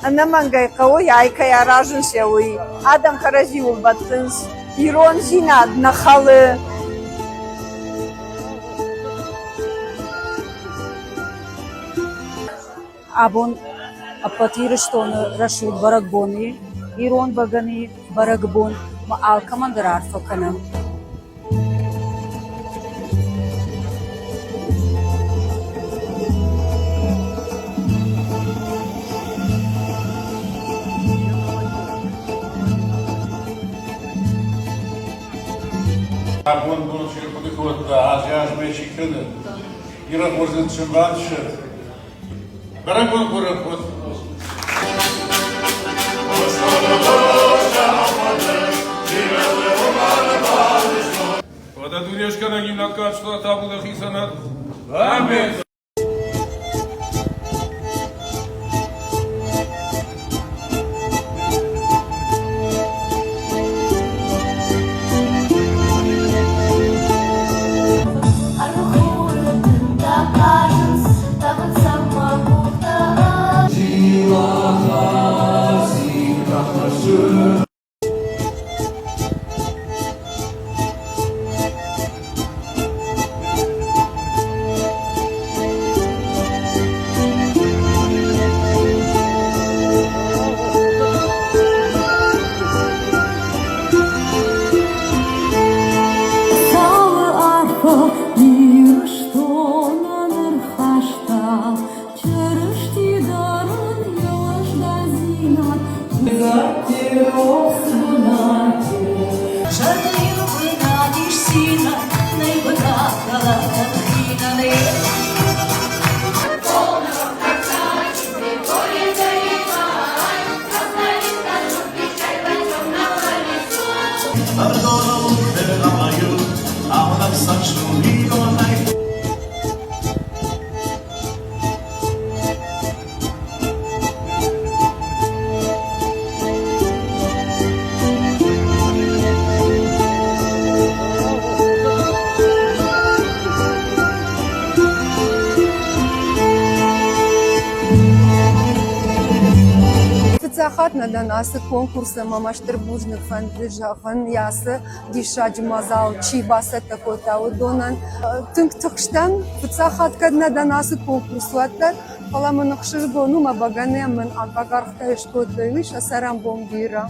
Namangay kawi ay kaya rajun sewi. Adam karazi ulbatins. Iron zinad nakhalı. Abon apatiristono rashud baragboni. Iron bagani baragbon ma alkamandarar fakanam. Bun și podihod azi meși când era možda čembanče. Barabon porahod. Voda dunyaşka na gimnat kaçta tabuda hisanat. Amin. Захат на данасы конкурсы мамаштырбужных фандыжахын ясы дишаджи мазал чибаса такой таудонан тынк тыкштан захат на данасы конкурс ваттар паламын хшыргону мабагане мен агагархта эшкотлыш асарам бомбира